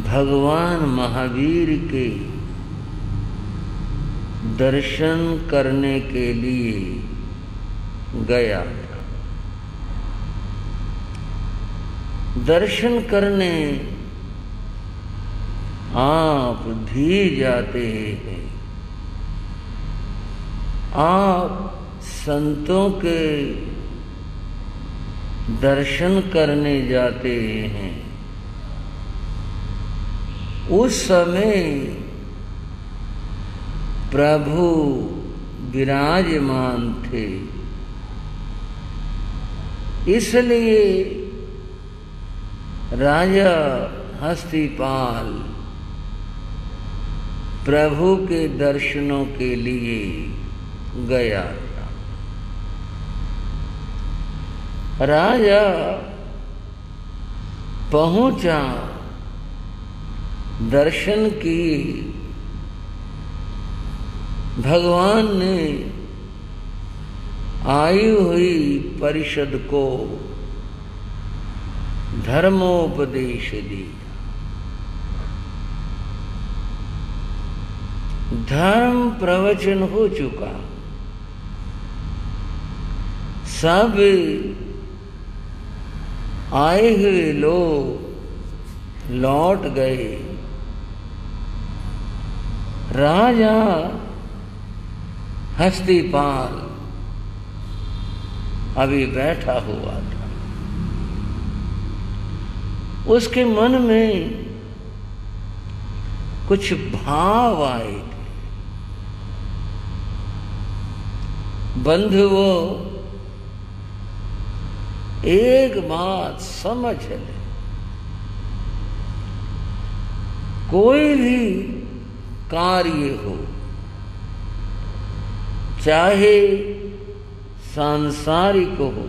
भगवान महावीर के दर्शन करने के लिए गया था। दर्शन करने आप भी जाते हैं। आप संतों के दर्शन करने जाते हैं। उस समय प्रभु विराजमान थे, इसलिए राजा हस्तिपाल प्रभु के दर्शनों के लिए गया था। राजा पहुंचा, दर्शन किए। भगवान ने आई हुई परिषद को धर्मोपदेश दिया। धर्म प्रवचन हो चुका, सब आए हुए लोग लौट गए। राजा हस्तिपाल अभी बैठा हुआ था। उसके मन में कुछ भाव आए थे। बंधुओं, एक बात समझ ले, कोई भी कार्य हो, चाहे सांसारिक हो,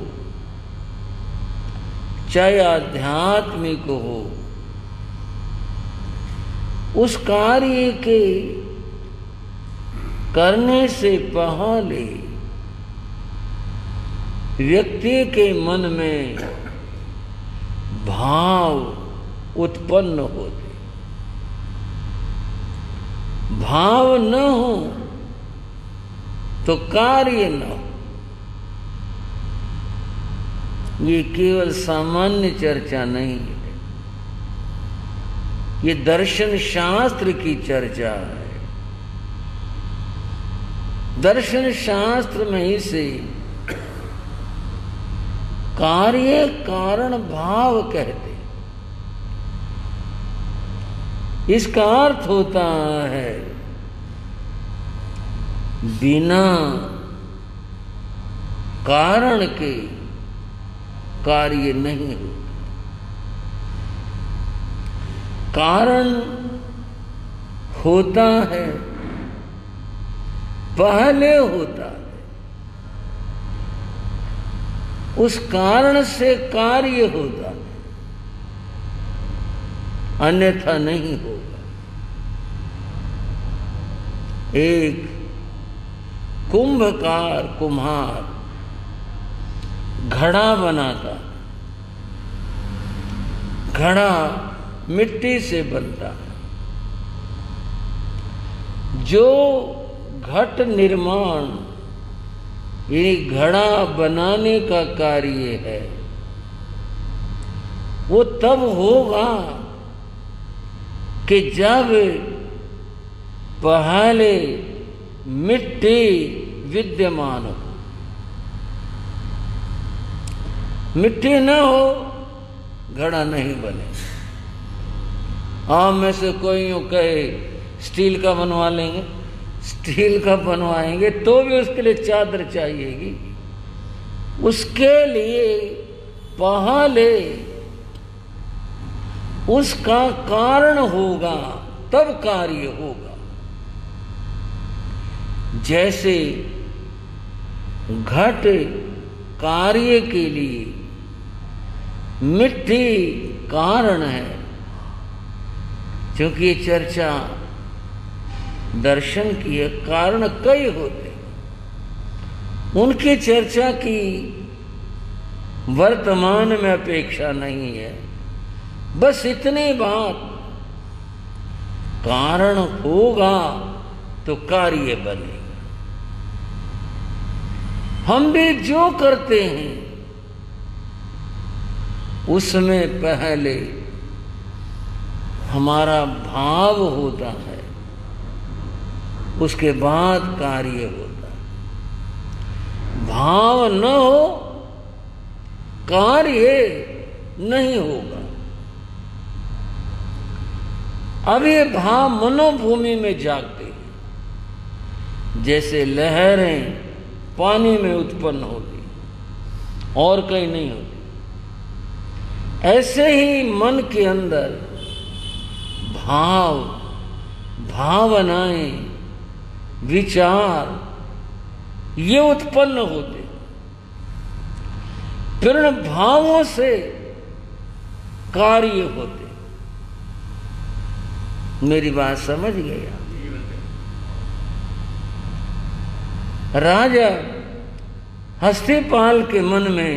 चाहे आध्यात्मिक हो, उस कार्य के करने से पहले व्यक्ति के मन में भाव उत्पन्न होते। भाव न हो तो कार्य न हो। ये केवल सामान्य चर्चा नहीं है, ये दर्शन शास्त्र की चर्चा है। दर्शन शास्त्र में ही से कार्य कारण भाव कहते। इसका अर्थ होता है बिना कारण के कार्य नहीं होता। कारण होता है, पहले होता है, उस कारण से कार्य होता है, अन्यथा नहीं होगा। एक कुंभकार कुम्हार घड़ा बनाता। घड़ा मिट्टी से बनता है। जो घट निर्माण यानी घड़ा बनाने का कार्य है, वो तब होगा कि जब पहले मिट्टी विद्यमान हो। मिट्टी न हो, घड़ा नहीं बने। आप में से कोई यूं कहे स्टील का बनवा लेंगे, स्टील का बनवाएंगे तो भी उसके लिए चादर चाहिएगी। उसके लिए पहले उसका कारण होगा, तब कार्य होगा। जैसे घट कार्य के लिए मिट्टी कारण है, क्योंकि ये चर्चा दर्शन की है। कारण कई होते, उनकी चर्चा की वर्तमान में अपेक्षा नहीं है। बस इतनी बात कारण होगा तो कार्य बनेगा। हम भी जो करते हैं उसमें पहले हमारा भाव होता है, उसके बाद कार्य होता है। भाव न हो कार्य नहीं होगा। अब ये भाव मनोभूमि में जागते हैं, जैसे लहरें पानी में उत्पन्न होती और कहीं नहीं होती, ऐसे ही मन के अंदर भाव, भावनाएं, विचार ये उत्पन्न होते। फिर उन भावों से कार्य होते। मेरी बात समझ गया? राजा हस्तिपाल के मन में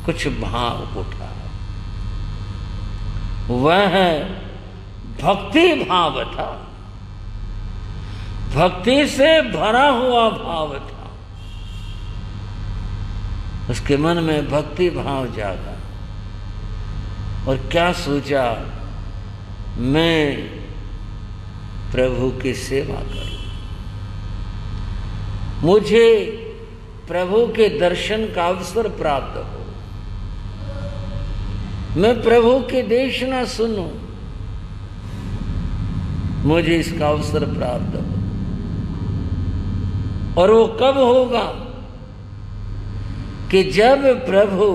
कुछ भाव उठा। वह भक्ति भाव था, भक्ति से भरा हुआ भाव था। उसके मन में भक्ति भाव जागा और क्या सोचा, मैं प्रभु की सेवा करूं, मुझे प्रभु के दर्शन का अवसर प्राप्त हो, मैं प्रभु की देशना सुनूं, मुझे इसका अवसर प्राप्त हो। और वो कब होगा कि जब प्रभु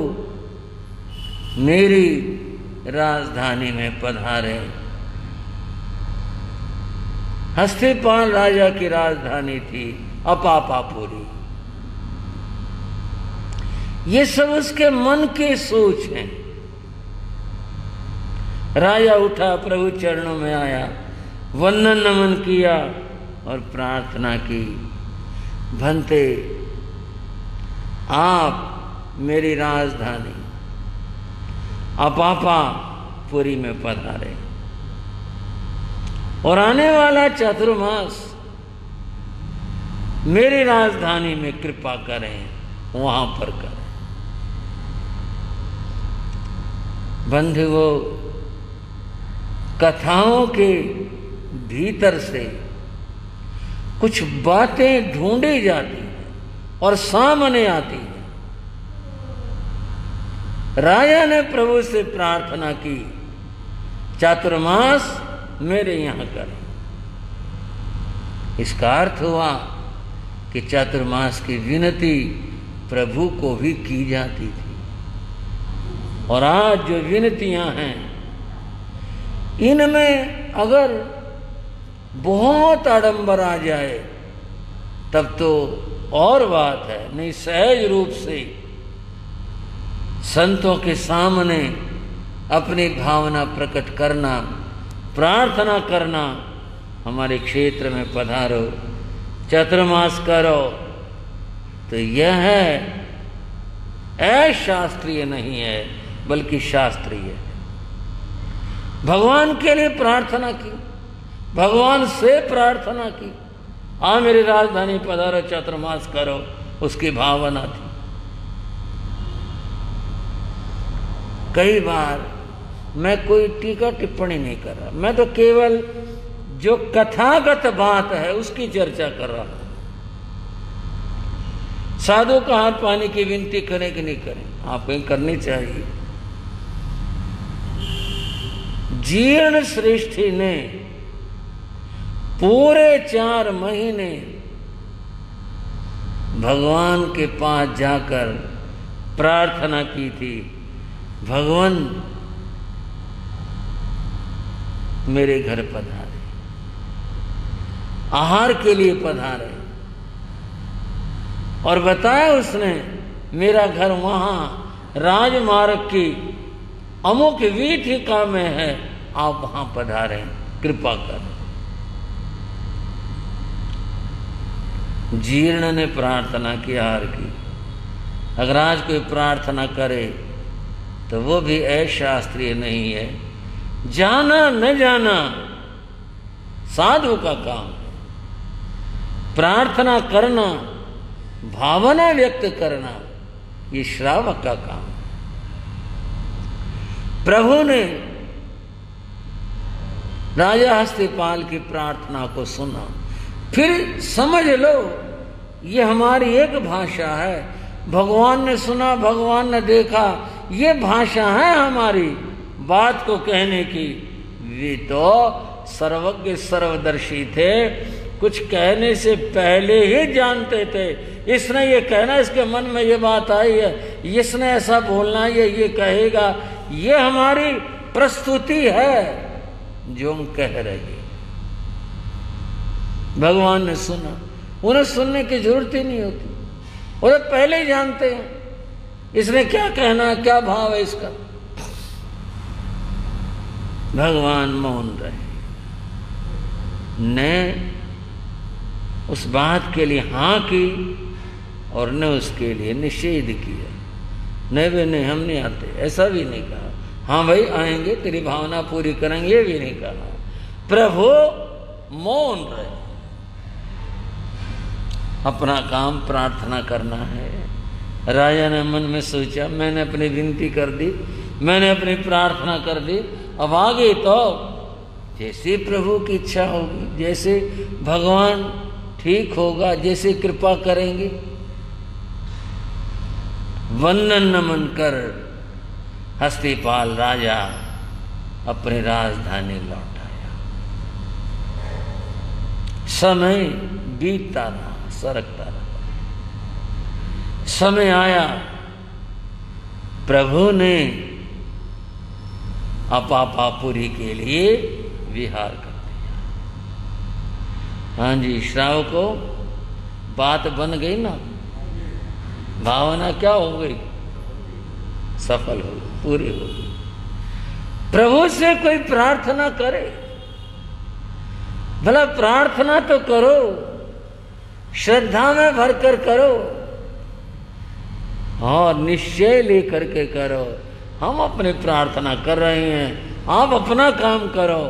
मेरी राजधानी में पधारे। हस्तिपाल राजा की राजधानी थी अपापापुरी। ये सब उसके मन के सोच हैं। राजा उठा, प्रभु चरणों में आया, वंदन नमन किया और प्रार्थना की, भंते आप मेरी राजधानी अपापापुरी में पधारे और आने वाला चातुर्मास मेरी राजधानी में कृपा करें, वहां पर करें। बंधुओं, कथाओं के भीतर से कुछ बातें ढूंढी जाती हैं और सामने आती हैं। राजा ने प्रभु से प्रार्थना की, चातुर्मास मेरे यहां करें। इसका अर्थ हुआ कि चातुर्मास की विनती प्रभु को भी की जाती थी। और आज जो विनतियां हैं, इनमें अगर बहुत आडंबर आ जाए तब तो और बात है, नहीं सहज रूप से संतों के सामने अपनी भावना प्रकट करना, प्रार्थना करना, हमारे क्षेत्र में पधारो, चातुर्मास करो, तो यह अशास्त्रीय नहीं है बल्कि शास्त्रीय है। भगवान के लिए प्रार्थना की, भगवान से प्रार्थना की, आ मेरी राजधानी पधारो, चातुर्मास करो, उसकी भावना थी। कई बार मैं कोई टीका टिप्पणी नहीं कर रहा, मैं तो केवल जो कथागत बात है उसकी चर्चा कर रहा हूं। साधु का हाथ पाने की विनती करें कि नहीं करें, आपको करनी चाहिए। जीर्ण श्रेष्ठी ने पूरे 4 महीने भगवान के पास जाकर प्रार्थना की थी, भगवान मेरे घर पधारे, आहार के लिए पधारे। और बताया उसने, मेरा घर वहां राजमार्ग की अमुक वीथिका में है, आप वहां पधारें, कृपा करें। जीर्ण ने प्रार्थना की, आहार की। अगर आज कोई प्रार्थना करे तो वो भी अशास्त्रीय नहीं है। जाना न जाना साधु का काम। प्रार्थना करना, भावना व्यक्त करना, ये श्रावक का काम। प्रभु ने राजा हस्तिपाल की प्रार्थना को सुना। फिर समझ लो ये हमारी एक भाषा है। भगवान ने सुना, भगवान ने देखा, ये भाषा है हमारी बात को कहने की। वे तो सर्वज्ञ सर्वदर्शी थे, कुछ कहने से पहले ही जानते थे। इसने ये कहना, इसके मन में ये बात आई है, इसने ऐसा बोलना, ये कहेगा, ये हमारी प्रस्तुति है जो हम कह रहे हैं। भगवान ने सुना, उन्हें सुनने की जरूरत ही नहीं होती, उन्हें पहले ही जानते हैं इसने क्या कहना, क्या भाव है इसका। भगवान मौन रहे, ने उस बात के लिए हाँ की और न उसके लिए निषेध किया। नहीं वे नहीं, हम नहीं आते, ऐसा भी नहीं कहा। हाँ भाई आएंगे, तेरी भावना पूरी करेंगे, ये भी नहीं कहा। प्रभु मौन रहे, अपना काम प्रार्थना करना है। राजा ने मन में सोचा, मैंने अपनी विनती कर दी, मैंने अपनी प्रार्थना कर दी, अब आगे तो जैसे प्रभु की इच्छा होगी, जैसे भगवान ठीक होगा, जैसे कृपा करेंगे। वंदन नमन कर हस्तिपाल राजा अपनी राजधानी लौट आया। समय बीतता रहा, सरकता रहा। समय आया, प्रभु ने अपापापुरी के लिए विहार कर दिया। हाँ जी, श्रावको बात बन गई ना, भावना क्या हो गई, सफल हो गई, पूरी हो गई। प्रभु से कोई प्रार्थना करे, भला प्रार्थना तो करो, श्रद्धा में भरकर करो और निश्चय लेकर के करो। हम अपनी प्रार्थना कर रहे हैं, आप अपना काम करो,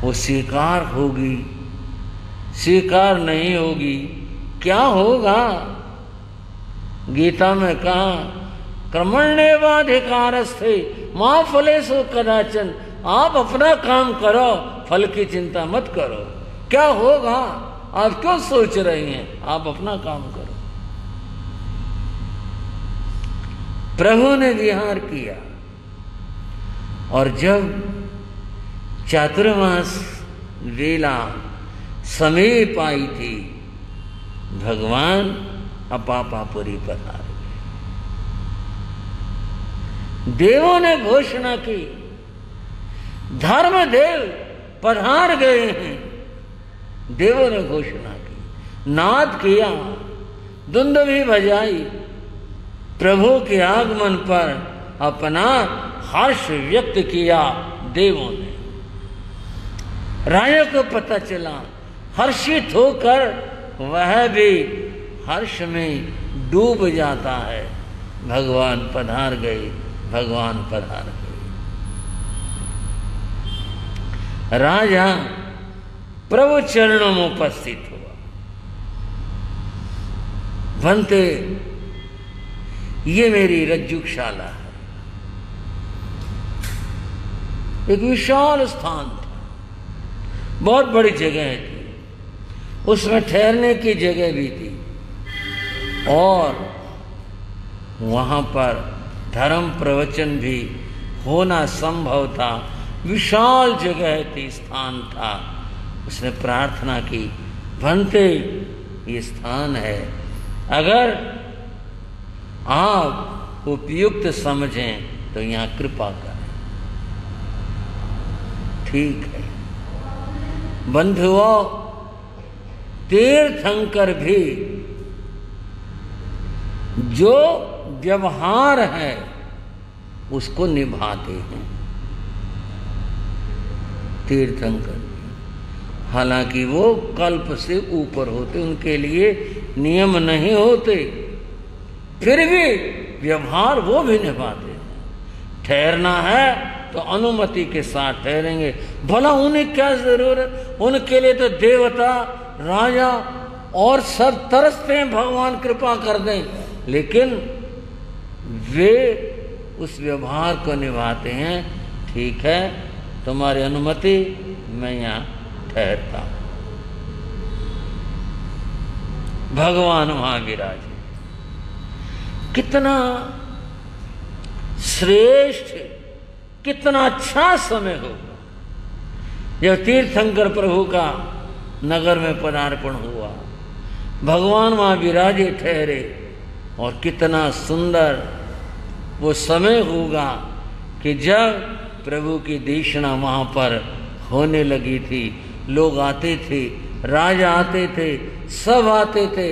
वो स्वीकार होगी, स्वीकार नहीं होगी, क्या होगा। गीता में कहा, कर्मण्येवाधिकारस्ते मा फलेषु कदाचन। आप अपना काम करो, फल की चिंता मत करो। क्या होगा, आप क्यों सोच रही हैं, आप अपना काम करो। प्रभु ने विहार किया और जब चातुर्मास वेला समीप आई थी, भगवान अपापापुरी पधार गए। देवों ने घोषणा की, धर्मदेव पधार गए हैं। देवों ने घोषणा की, नाद किया, दुंदुभी बजाई, प्रभु के आगमन पर अपना हर्ष व्यक्त किया देवों ने। राजा को पता चला, हर्षित होकर वह भी हर्ष में डूब जाता है। भगवान पधार गए, भगवान पधार गए। राजा प्रभु चरणों में उपस्थित हुआ। बनते, ये मेरी रज्जुशाला है। एक विशाल स्थान था, बहुत बड़ी जगह थी, उसमें ठहरने की जगह भी थी और वहां पर धर्म प्रवचन भी होना संभव था। विशाल जगह थी, स्थान था। उसने प्रार्थना की, बनते ये स्थान है, अगर आप उपयुक्त समझें तो यहाँ कृपा करें। ठीक है बंधुओं, तीर्थंकर भी जो व्यवहार है उसको निभाते हैं। तीर्थंकर हालांकि वो कल्प से ऊपर होते, उनके लिए नियम नहीं होते, फिर भी व्यवहार वो भी निभाते हैं। ठहरना है तो अनुमति के साथ ठहरेंगे। भला उन्हें क्या जरूरत, उनके लिए तो देवता राजा और सब तरसते हैं भगवान कृपा कर दें, लेकिन वे उस व्यवहार को निभाते हैं। ठीक है, तुम्हारी अनुमति, मैं यहाँ ठहरता हूं। भगवान वहां विराजे। कितना श्रेष्ठ, कितना अच्छा समय होगा जब तीर्थंकर प्रभु का नगर में पदार्पण हुआ, भगवान वहां विराजे ठहरे, और कितना सुंदर वो समय होगा कि जब प्रभु की देशना वहां पर होने लगी थी। लोग आते थे, राजा आते थे, सब आते थे,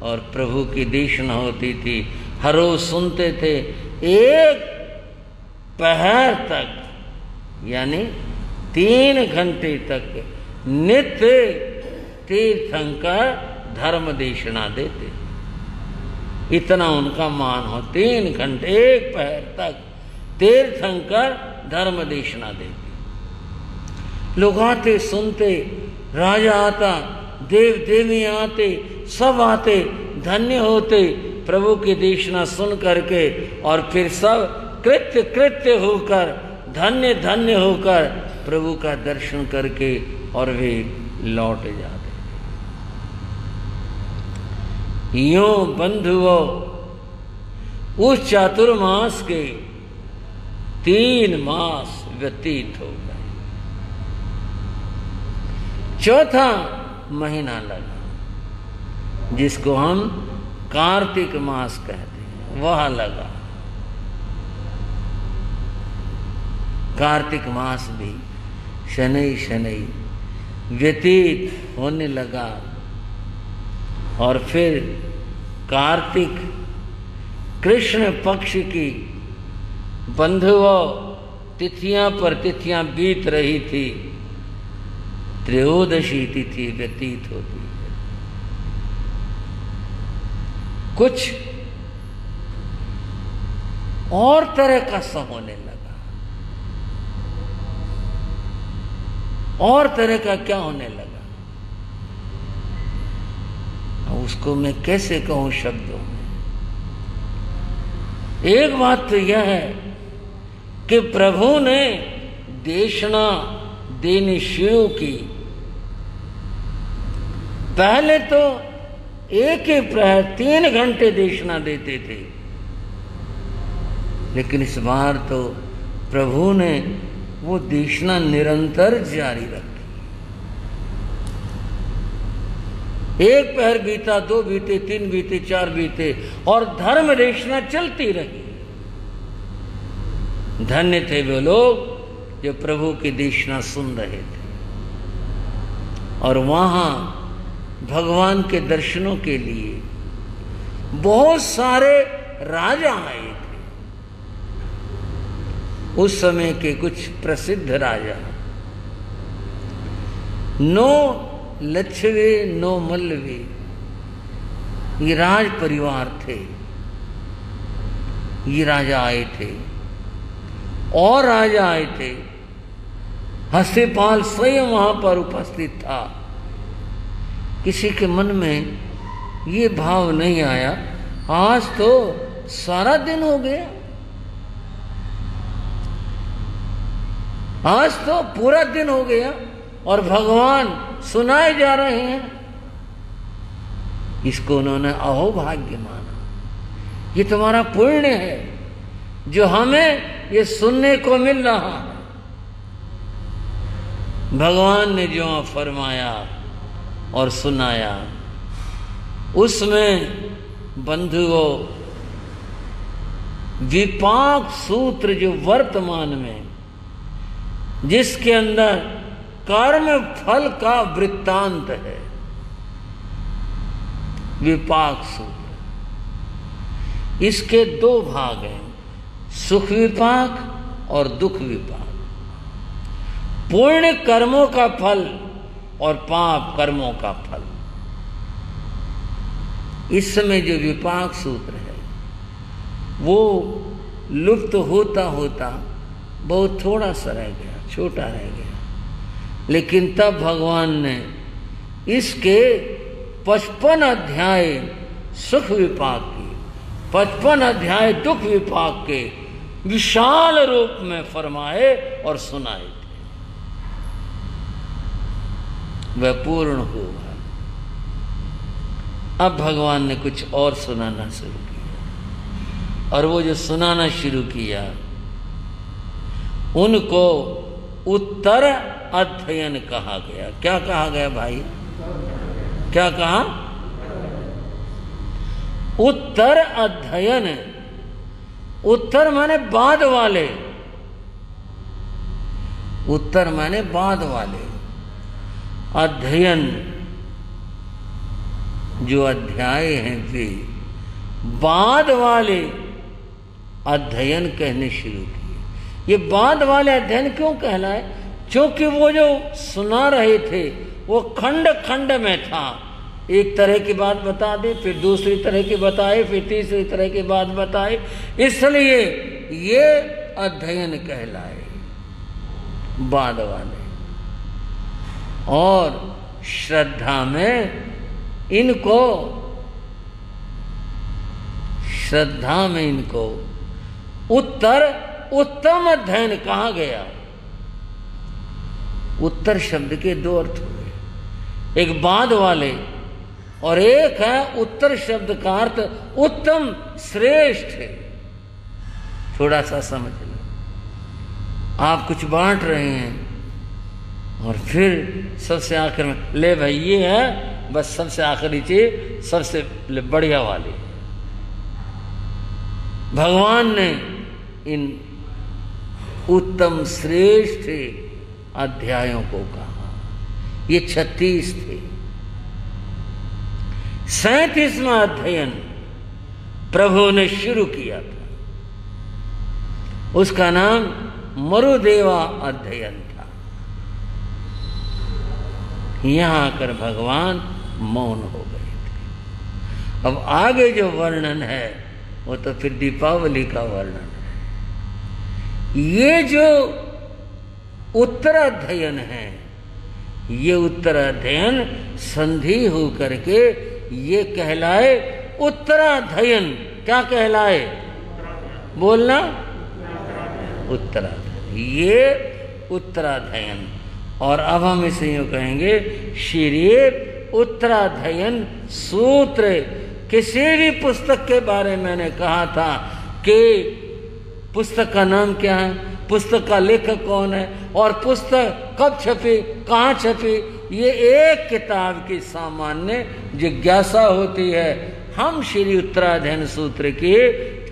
और प्रभु की देशना होती थी। हर रोज सुनते थे। एक पहर तक यानी 3 घंटे तक नित्य तीर्थंकर धर्म देशना देते। इतना उनका मान हो। 3 घंटे, एक पहर तक तीर्थंकर धर्म देशना देते। लोग आते, सुनते, राजा आता, देव देवी आते, सब आते, धन्य होते प्रभु की देशना सुन करके, और फिर सब कृत्य कृत्य होकर, धन्य धन्य होकर प्रभु का दर्शन करके और वे लौट जाते। यूं बंधुओं उस चातुर्मास के 3 मास व्यतीत हो गए। चौथा महीना लगा, जिसको हम कार्तिक मास कहते हैं, वह लगा। कार्तिक मास भी शनै शनै व्यतीत होने लगा, और फिर कार्तिक कृष्ण पक्ष की बंधुओं तिथियां पर तिथियां बीत रही थी। त्रयोदशी तिथि व्यतीत होती है। कुछ और तरह का सा होने लगा। और तरह का क्या होने लगा, उसको मैं कैसे कहूं शब्दों में। एक बात तो यह है कि प्रभु ने देशना देनी शुरू की। पहले तो एक ही प्रहर 3 घंटे देशना देते थे, लेकिन इस बार तो प्रभु ने वो देशना निरंतर जारी रखी। एक पहर बीता, 2 बीते, 3 बीते, 4 बीते, और धर्म देशना चलती रही। धन्य थे वे लोग जो प्रभु की देशना सुन रहे थे, और वहां भगवान के दर्शनों के लिए बहुत सारे राजा आए थे। उस समय के कुछ प्रसिद्ध राजा, 9 लच्छवे 9 मल्लवे, ये राज परिवार थे। ये राजा आए थे, और राजा आए थे। हस्तिपाल स्वयं वहां पर उपस्थित था। किसी के मन में ये भाव नहीं आया, आज तो सारा दिन हो गया, आज तो पूरा दिन हो गया और भगवान सुनाए जा रहे हैं। इसको उन्होंने अहोभाग्य माना। ये तुम्हारा पुण्य है जो हमें ये सुनने को मिल रहा है। भगवान ने जो फरमाया और सुनाया, उसमें बंधुओं विपाक सूत्र जो वर्तमान में, जिसके अंदर कर्म फल का वृत्तांत है, विपाक सूत्र, इसके 2 भाग हैं, सुख विपाक और दुख विपाक। पुण्य कर्मों का फल और पाप कर्मों का फल। इस समय जो विपाक सूत्र है वो लुप्त होता होता बहुत थोड़ा सा रह गया, छोटा रह गया। लेकिन तब भगवान ने इसके 55 अध्याय सुख विपाक की, 55 अध्याय दुख विपाक के विशाल रूप में फरमाए और सुनाए थे। वह पूर्ण हुआ। अब भगवान ने कुछ और सुनाना शुरू किया, और वो जो सुनाना शुरू किया उनको उत्तर अध्ययन कहा गया। क्या कहा गया भाई? क्या कहा? उत्तर अध्ययन। उत्तर माने बाद वाले, उत्तर माने बाद वाले, अध्ययन जो अध्याय हैं वे बाद वाले अध्ययन कहने शुरू किए। ये बाद वाले अध्ययन क्यों कहलाए? क्योंकि वो जो सुना रहे थे वो खंड खंड में था। एक तरह की बात बता दी, फिर दूसरी तरह की बताए, फिर तीसरी तरह की बात बताए, इसलिए ये अध्ययन कहलाए बाद वाले। और श्रद्धा में इनको, श्रद्धा में इनको उत्तम अध्ययन कहा गया। उत्तर शब्द के दो अर्थ हुए, एक बाद वाले और एक है उत्तर शब्द का अर्थ उत्तम, श्रेष्ठ है। थोड़ा सा समझ लो, आप कुछ बांट रहे हैं और फिर सबसे आखिर में ले भाई ये है बस सबसे आखिरी चीज सबसे बढ़िया वाली। भगवान ने इन उत्तम श्रेष्ठ अध्यायों को कहा। ये 36 थे। 37वां अध्ययन प्रभु ने शुरू किया था, उसका नाम मरुदेवा अध्ययन था। यहां आकर भगवान मौन हो गए थे। अब आगे जो वर्णन है वो तो फिर दीपावली का वर्णन है। ये जो उत्तराध्ययन है, ये उत्तराध्ययन संधि हो करके ये कहलाए उत्तराध्ययन। क्या कहलाए? बोलना, उत्तराध्ययन। ये उत्तराध्ययन। और अब हम इसे यूं कहेंगे, श्री उत्तराध्ययन सूत्र। किसी भी पुस्तक के बारे में मैंने कहा था कि पुस्तक का नाम क्या है, पुस्तक का लेखक कौन है, और पुस्तक कब छपी, कहाँ छपी, ये एक किताब की सामान्य जिज्ञासा होती है। हम श्री उत्तराध्ययन सूत्र की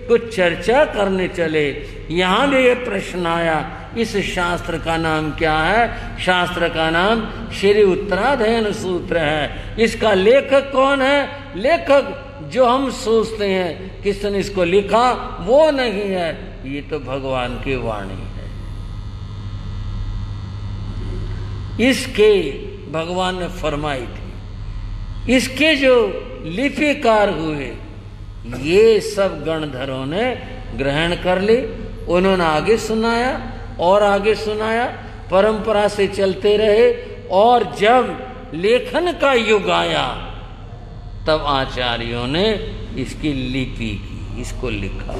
कुछ चर्चा करने चले, यहाँ भी ये प्रश्न आया, इस शास्त्र का नाम क्या है? शास्त्र का नाम श्री उत्तराध्ययन सूत्र है। इसका लेखक कौन है? लेखक जो हम सोचते हैं किसने इसको लिखा, वो नहीं है, ये तो भगवान की वाणी है। इसके भगवान ने फरमाई थी। इसके जो लिपिकार हुए ये सब गणधरों ने ग्रहण कर ली। उन्होंने आगे सुनाया और आगे सुनाया, परंपरा से चलते रहे। और जब लेखन का युग आया तब आचार्यों ने इसकी लिपि की, इसको लिखा।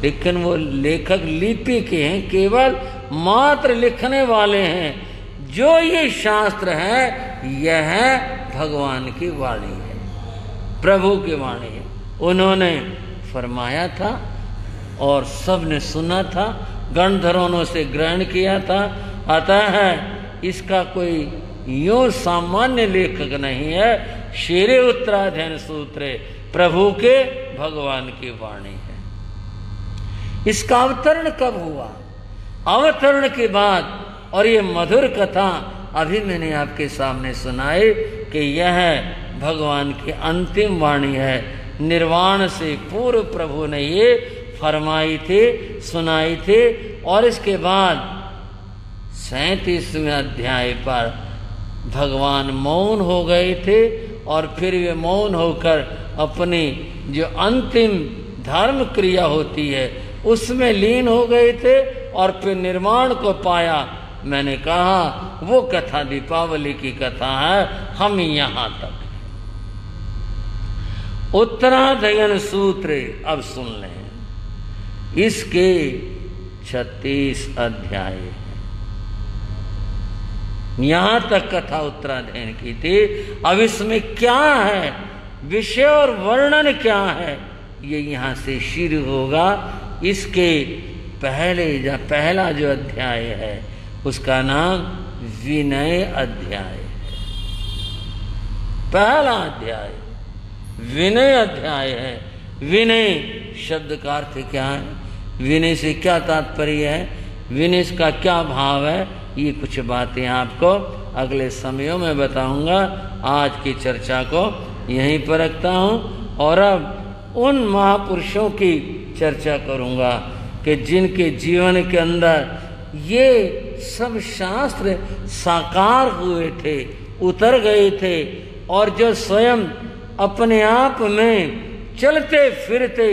लेकिन वो लेखक लिपि के हैं, केवल मात्र लिखने वाले हैं। जो ये शास्त्र है यह भगवान की वाणी है, प्रभु की वाणी है। उन्होंने फरमाया था और सब ने सुना था, गणधरों से ग्रहण किया था। अतः इसका कोई यूं सामान्य लेखक नहीं है, श्री उत्तराध्ययन सूत्र प्रभु के भगवान की वाणी है। इसका अवतरण कब हुआ? अवतरण के बाद। और ये मधुर कथा अभी मैंने आपके सामने सुनाई कि यह भगवान की अंतिम वाणी है। निर्वाण से पूर्व प्रभु ने ये फरमाई थी, सुनाई थी। और इसके बाद 37वें अध्याय पर भगवान मौन हो गए थे और फिर वे मौन होकर अपनी जो अंतिम धर्म क्रिया होती है उसमें लीन हो गए थे। और फिर निर्माण को पाया। मैंने कहा वो कथा दीपावली की कथा है, हम यहां तक। उत्तराधयन सूत्र अब सुन लें, इसके 36 अध्याय हैं। यहां तक कथा उत्तराधयन की थी। अब इसमें क्या है, विषय और वर्णन क्या है, ये यहां से शुरू होगा। इसके पहला जो अध्याय है उसका नाम विनय अध्याय है। पहला अध्याय विनय अध्याय है। विनय शब्द का अर्थ क्या है, विनय से क्या तात्पर्य है, विनय का क्या भाव है, ये कुछ बातें आपको अगले समयों में बताऊंगा। आज की चर्चा को यहीं पर रखता हूं और अब उन महापुरुषों की चर्चा करूंगा कि जिनके जीवन के अंदर ये सब शास्त्र साकार हुए थे, उतर गए थे, और जो स्वयं अपने आप में चलते फिरते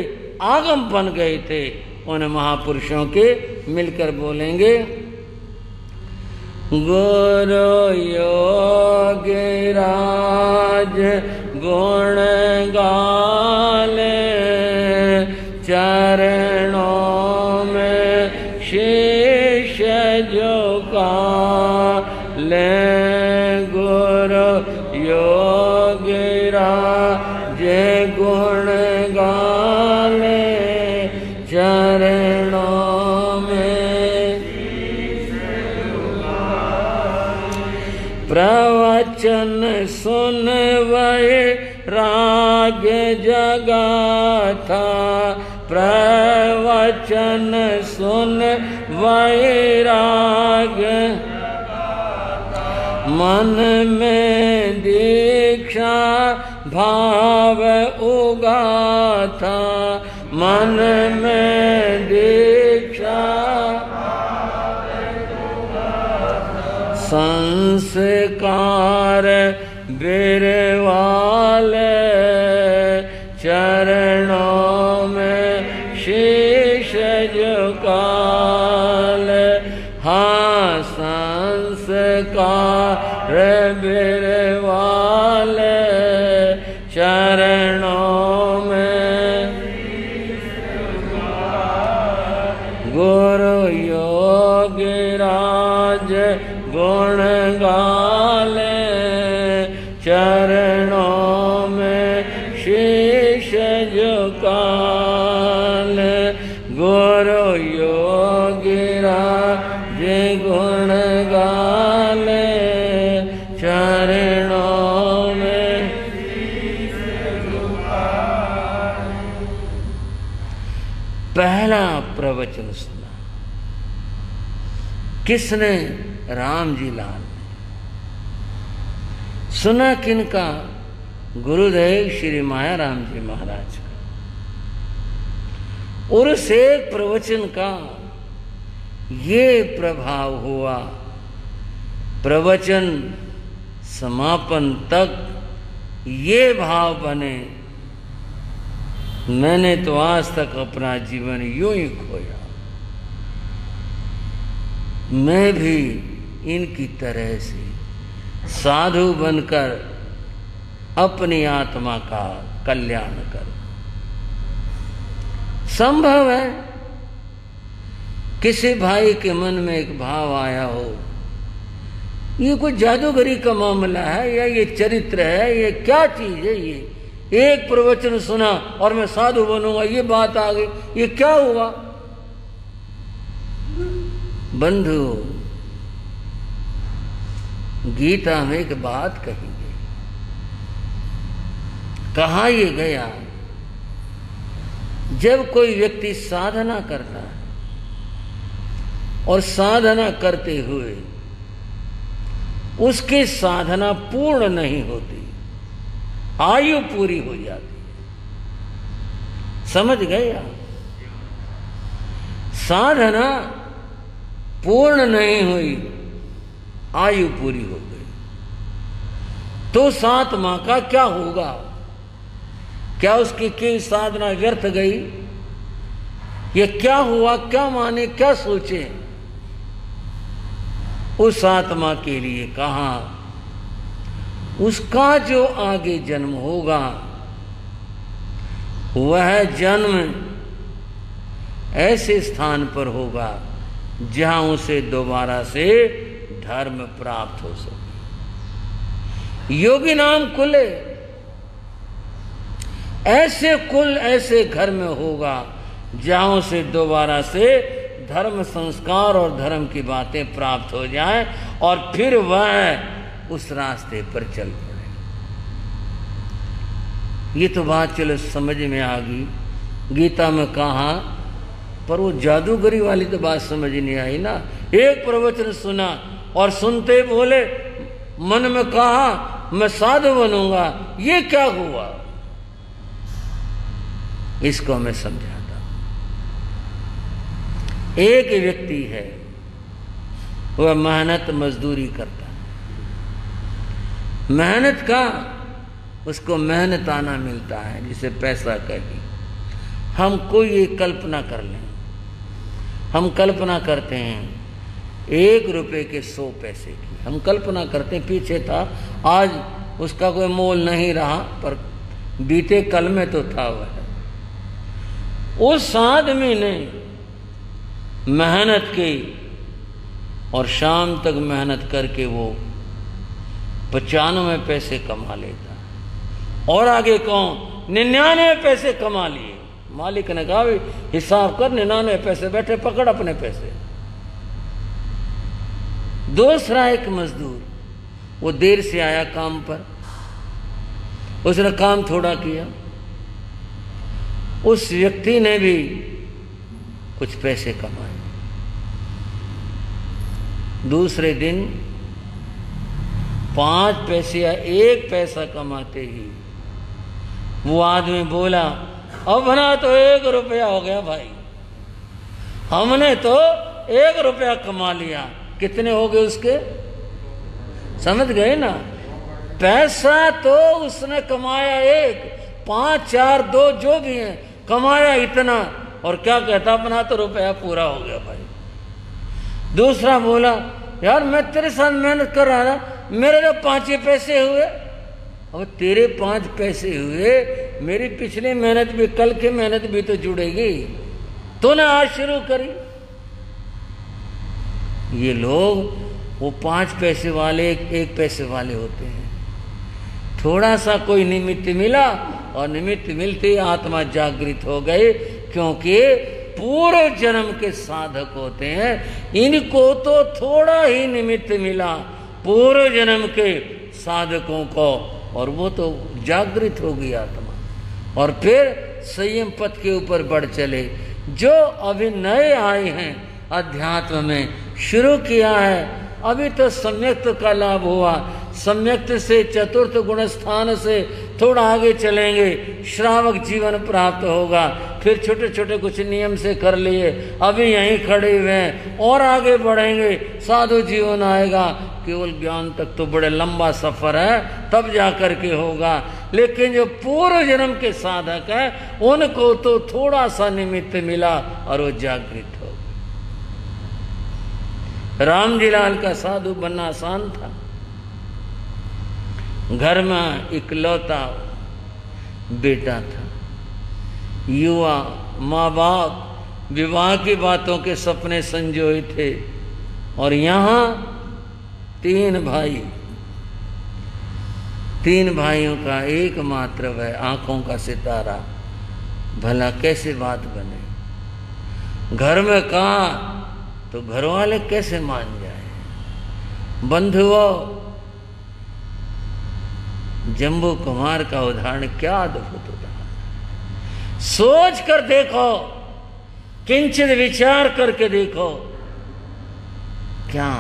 आगम बन गए थे, उन महापुरुषों के मिलकर बोलेंगे। गुरु योगीराज गुण गाले, चरणों में शीश झुकाले। गुरु योगीराज गुण गाले, चरणों में प्रवचन सुनवै राग जगा था। प्रवचन सुन वैराग, मन में दीक्षा भाव उगा था। मन में दीक्षा संस्कार बिरवाले, चरणों में शीश झुकाले। हाँ संस्कार बिरवाले, चरणों में गुरु योगीराज गुण गाले, चरणों में शीश झुकाले। गुरु योगीराज गुण गाले, चरणों में पहला प्रवचन सुना किसने? राम जी लाल ने। सुना किनका? गुरुदेव श्री मायाराम जी महाराज का। और उस एक प्रवचन का ये प्रभाव हुआ, प्रवचन समापन तक ये भाव बने, मैंने तो आज तक अपना जीवन यूं ही खोया, मैं भी इनकी तरह से साधु बनकर अपनी आत्मा का कल्याण करूं। संभव है किसी भाई के मन में एक भाव आया हो, ये कोई जादूगरी का मामला है या ये चरित्र है, ये क्या चीज है, ये एक प्रवचन सुना और मैं साधु बनूंगा, ये बात आ गई, ये क्या हुआ? बंधु, गीता में एक बात कही गई, कहा ये गया, जब कोई व्यक्ति साधना करता है और साधना करते हुए उसकी साधना पूर्ण नहीं होती, आयु पूरी हो जाती, समझ गए आप? साधना पूर्ण नहीं हुई, आयु पूरी हो गई, तो उस आत्मा का क्या होगा? क्या उसकी की साधना व्यर्थ गई? ये क्या हुआ, क्या माने, क्या सोचे। उस आत्मा के लिए कहा उसका जो आगे जन्म होगा वह जन्म ऐसे स्थान पर होगा जहां उसे दोबारा से धर्म प्राप्त हो सके। योगी नाम कुले, ऐसे कुल ऐसे घर में होगा जहां उसे दोबारा से धर्म संस्कार और धर्म की बातें प्राप्त हो जाएं और फिर वह उस रास्ते पर चल पड़े। ये तो बात चलो समझ में आ गई, गीता में कहा, पर वो जादूगरी वाली तो बात समझ नहीं आई ना। एक प्रवचन सुना और सुनते बोले, मन में कहा मैं साधु बनूंगा, ये क्या हुआ? इसको मैं समझाता। एक व्यक्ति है, वह मेहनत मजदूरी करता है, मेहनत का उसको मेहनत आना मिलता है जिसे पैसा कहें। हम कोई ये कल्पना कर लें, हम कल्पना करते हैं 1 रुपए के 100 पैसे की, हम कल्पना करते हैं पीछे था, आज उसका कोई मोल नहीं रहा, पर बीते कल में तो था वह। उस आदमी ने मेहनत की और शाम तक मेहनत करके वो 95 पैसे कमा लेता और आगे कौन 99 पैसे कमा लिए। मालिक ने कहा हिसाब कर, 99 पैसे बैठे, पकड़ अपने पैसे। दूसरा एक मजदूर, वो देर से आया काम पर, उसने काम थोड़ा किया, उस व्यक्ति ने भी कुछ पैसे कमाए। दूसरे दिन 5 पैसे या 1 पैसा कमाते ही वो आदमी बोला, अब बना तो 1 रुपया हो गया भाई, हमने तो 1 रुपया कमा लिया। कितने हो गए उसके, समझ गए ना? पैसा तो उसने कमाया 1, 5, 4, 2 जो भी है, कमाया इतना, और क्या कहता, अपना तो रुपया पूरा हो गया भाई। दूसरा बोला, यार मैं तेरे साथ मेहनत कर रहा था, मेरे तो 5 पैसे हुए। अब तेरे 5 पैसे हुए, मेरी पिछली मेहनत भी, कल की मेहनत भी तो जुड़ेगी, तूने आज शुरू करी। ये लोग वो 5 पैसे वाले 1 पैसे वाले होते हैं। थोड़ा सा कोई निमित्त मिला और निमित्त मिलते आत्मा जागृत हो गई, क्योंकि पूर्व जन्म के साधक होते हैं। इनको तो थोड़ा ही निमित्त मिला पूर्व जन्म के साधकों को, और वो तो जागृत हो गई आत्मा, और फिर संयम पथ के ऊपर बढ़ चले। जो अभी नए आए हैं अध्यात्म में, शुरू किया है, अभी तो सम्यक्त का लाभ हुआ, सम्यक्त से चतुर्थ गुण स्थान से थोड़ा आगे चलेंगे, श्रावक जीवन प्राप्त होगा। फिर छोटे छोटे कुछ नियम से कर लिए, अभी यहीं खड़े हुए हैं, और आगे बढ़ेंगे, साधु जीवन आएगा। केवल ज्ञान तक तो बड़े लंबा सफर है, तब जाकर के होगा। लेकिन जो पूर्व जन्म के साधक है, उनको तो थोड़ा सा निमित्त मिला और वो जागृत हो। राम जी लाल का साधु बनना आसान था। घर में इकलौता बेटा था, युवा, माँ बाप विवाह की बातों के सपने संजोए थे, और यहाँ 3 भाई, 3 भाइयों का एकमात्र वह आंखों का सितारा। भला कैसे बात बने? घर में कहा तो घर वाले कैसे मान जाए? बंधुओं, जम्बू कुमार का उदाहरण क्या अद्भुत उदाहरण। सोच कर देखो, किंचित विचार करके देखो, क्या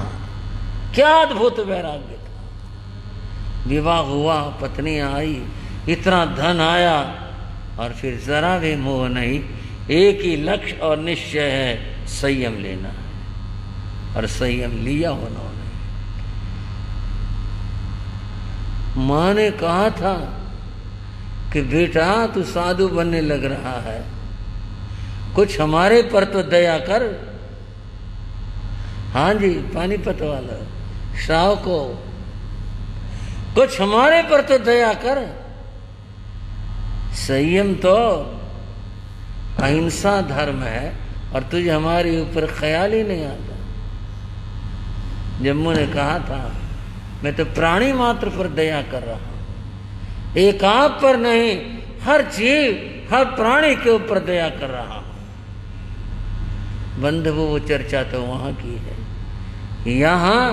क्या अद्भुत वैराग्य था। विवाह हुआ, पत्नी आई, इतना धन आया, और फिर जरा भी मोह नहीं, एक ही लक्ष्य और निश्चय है, संयम लेना है, और संयम लिया उन्होंने। माँ ने कहा था कि बेटा तू साधु बनने लग रहा है, कुछ हमारे पर तो दया कर। हाँ जी, पानीपत वाला श्राव को, कुछ हमारे पर तो दया कर। संयम तो अहिंसा धर्म है और तुझे हमारे ऊपर ख्याल ही नहीं आता। जम्मू ने कहा था मैं तो प्राणी मात्र पर दया कर रहा हूं, एक आप पर नहीं, हर जीव हर प्राणी के ऊपर दया कर रहा हूं। बंधु वो चर्चा तो वहां की है, यहां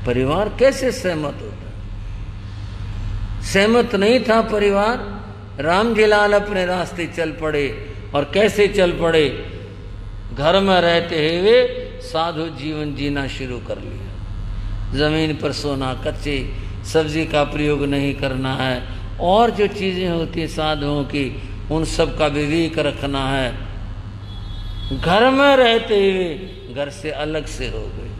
परिवार कैसे सहमत होता? सहमत नहीं था परिवार। रामजीलाल अपने रास्ते चल पड़े और कैसे चल पड़े? घर में रहते हुए साधु जीवन जीना शुरू कर लिया। जमीन पर सोना, कच्चे सब्जी का प्रयोग नहीं करना है, और जो चीजें होती हैं साधुओं की उन सब का विवेक रखना है। घर में रहते हुए घर से अलग से हो गए।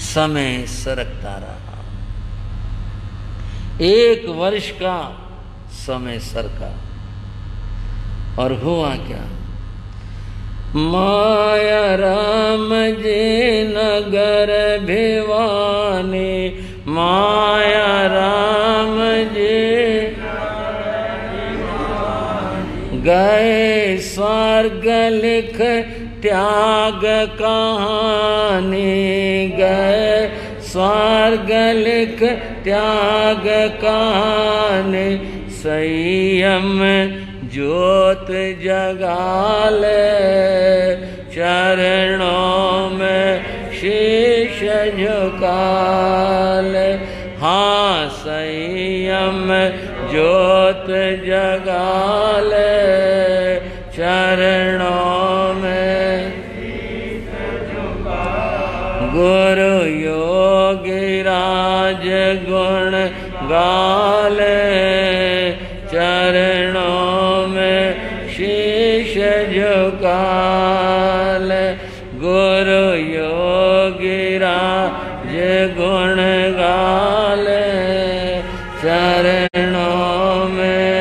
समय सरकता रहा, 1 वर्ष का समय सरका और हुआ क्या? माया राम जी नगर भिवानी, माया राम जी गए स्वर्ग लिख त्याग कहानी, गए स्वर्ग लिख त्याग कहानी। संयम ज्योत जगाले, चरणों में शीश झुकाले। हाँ, संयम ज्योत जगाले, चरणों में गुरु योगीराज गुण गाले, चरणों में शीश झुकाले। गुरु योगीराज गुण गाले, चरणों में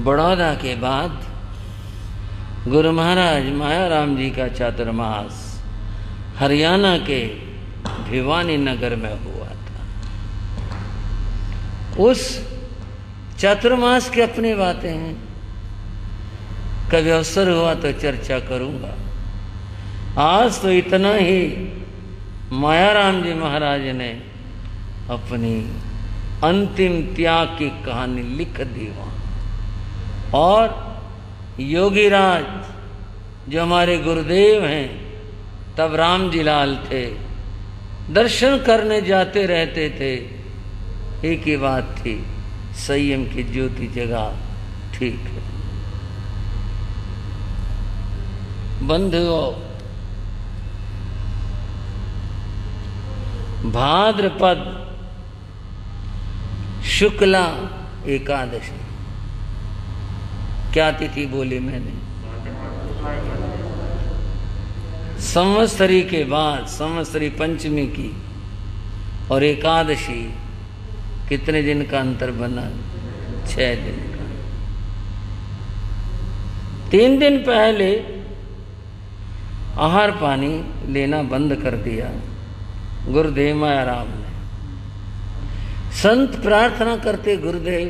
बड़ौदा के बाद गुरु महाराज मायाराम जी का चातुर्मास हरियाणा के भिवानी नगर में हुआ था। उस चातुर्मास की अपनी बातें हैं, कभी अवसर हुआ तो चर्चा करूंगा। आज तो इतना ही मायाराम जी महाराज ने अपनी अंतिम त्याग की कहानी लिख दी वहां। और योगीराज जो हमारे गुरुदेव हैं, तब रामजीलाल थे, दर्शन करने जाते रहते थे। एक ही बात थी, संयम की ज्योति जगा, ठीक है। बंधुओं, भाद्रपद शुक्ला एकादशी, क्या तिथि बोली मैंने? संवत्सरी के बाद संवत्सरी पंचमी की और एकादशी कितने दिन का अंतर बना? 6 दिन का। 3 दिन पहले आहार पानी लेना बंद कर दिया गुरुदेव मायाराम ने। संत प्रार्थना करते, गुरुदेव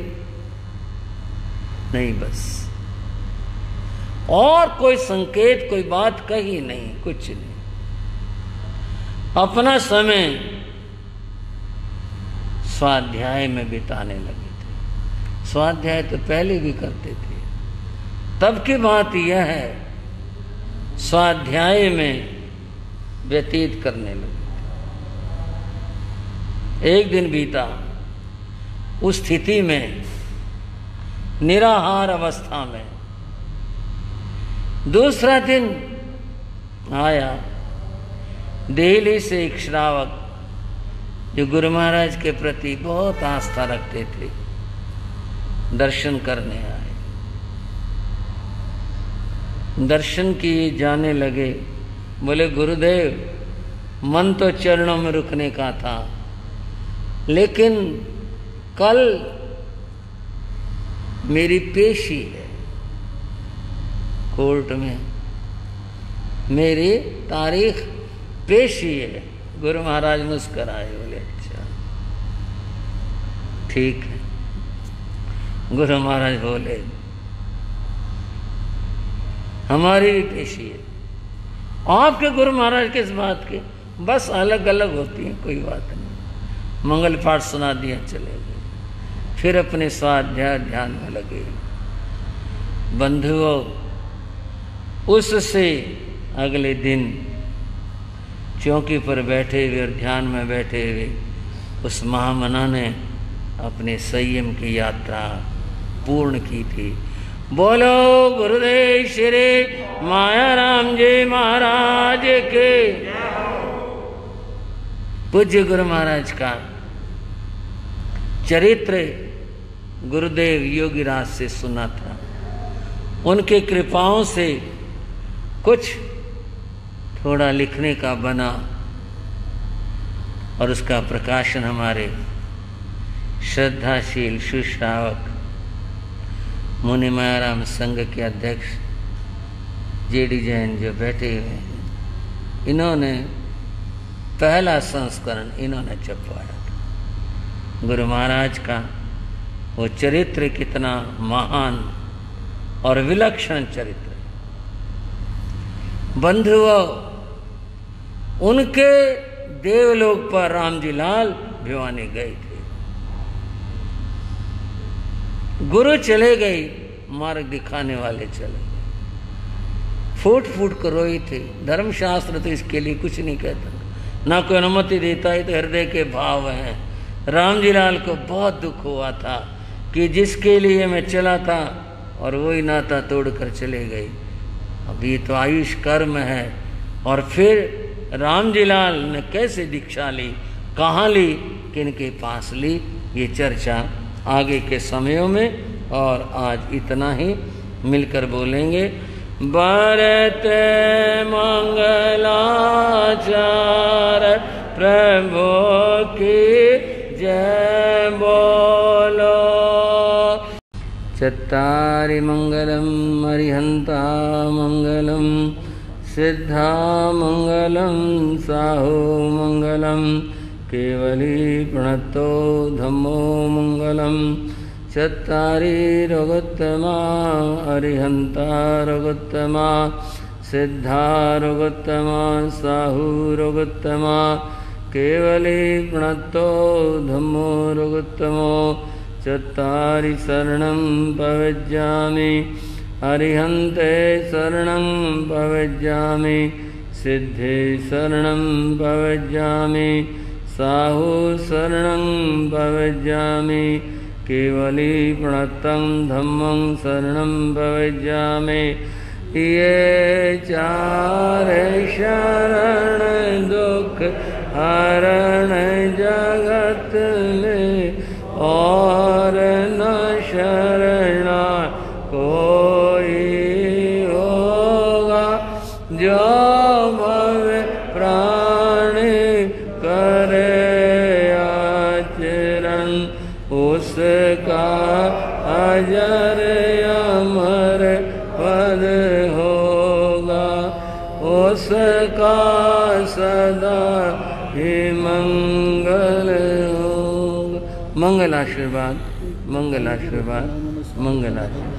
नहीं, बस और कोई संकेत, कोई बात कही नहीं, कुछ नहीं। अपना समय स्वाध्याय में बिताने लगे थे। स्वाध्याय तो पहले भी करते थे, तब की बात यह है, स्वाध्याय में व्यतीत करने लगे। एक दिन बीता, उस स्थिति में, निराहार अवस्था में। दूसरा दिन आया, दिल्ली से एक श्रावक जो गुरु महाराज के प्रति बहुत आस्था रखते थे, दर्शन करने आए। दर्शन किए, जाने लगे। बोले, गुरुदेव, मन तो चरणों में रुकने का था, लेकिन कल मेरी पेशी है कोर्ट में, मेरी तारीख पेशी है। गुरु महाराज मुस्कराए, बोले अच्छा ठीक है। गुरु महाराज बोले हमारी भी पेशी है। आपके गुरु महाराज किस बात के? बस अलग अलग होती हैं, कोई बात नहीं। मंगल पाठ सुना दिया, चले गए। फिर अपने स्वाध्याय ध्यान में लगे। बंधुओं, उससे अगले दिन चौकी पर बैठे हुए और ध्यान में बैठे हुए उस महामना ने अपने संयम की यात्रा पूर्ण की थी। बोलो गुरुदेव श्री माया राम जी महाराज के। पूज्य गुरु महाराज का चरित्र गुरुदेव योगीराज से सुना था। उनके कृपाओं से कुछ थोड़ा लिखने का बना और उसका प्रकाशन हमारे श्रद्धाशील सुश्रावक मुनि मायाराम संघ के अध्यक्ष जेडी जैन जो बैठे हुए हैं, इन्होंने पहला संस्करण इन्होंने छपवाया था। गुरु महाराज का वो चरित्र कितना महान और विलक्षण चरित्र। बंधुओं, उनके देवलोक पर रामजी लाल भिवानी गए थे। गुरु चले गए, मार्ग दिखाने वाले चले गए। फूट फूट कर रोई थी। धर्मशास्त्र तो इसके लिए कुछ नहीं कहता, ना कोई अनुमति देता है, तो हृदय के भाव हैं। रामजी लाल को बहुत दुख हुआ था कि जिसके लिए मैं चला था और वही नाता तोड़कर चले गए। अभी तो आयुष कर्म है। और फिर रामजी लाल ने कैसे दीक्षा ली, कहाँ ली, किनके पास ली, ये चर्चा आगे के समयों में। और आज इतना ही, मिलकर बोलेंगे। भरत मंगलाचार प्रभु की जय बोलो। चत्तारि मंगलम अरिहंता मंगलम सिद्धा मंगलम साहु मंगलम केवली प्रणतो धम्मो मंगलम। चत्तारि रघुत्तमा अरिहंता रघुत्तमा सिद्धा रघुत्तमा साहु रघुत्तमा केवली प्रणतो धम्मो रघुत्तमो। चत्तारि शरणं प्रवज्यामि अरिहन्ते शरणं प्रवज्यामि सिद्धे शरणं प्रवज्यामि साहु शरणं प्रवज्यामि केवली प्रणतं धम्मं शरणं प्रवज्यामि। ये चार शरण दुख हरण जगत में और न शरणा कोई होगा। जो भव प्राण करे आचरण उसका अजर अमर पद होगा। उसका सदा ही मंगल होगा। मंगल आशीर्वाद, मंगल आशीर्वाद, मंगल आशीर्वाद।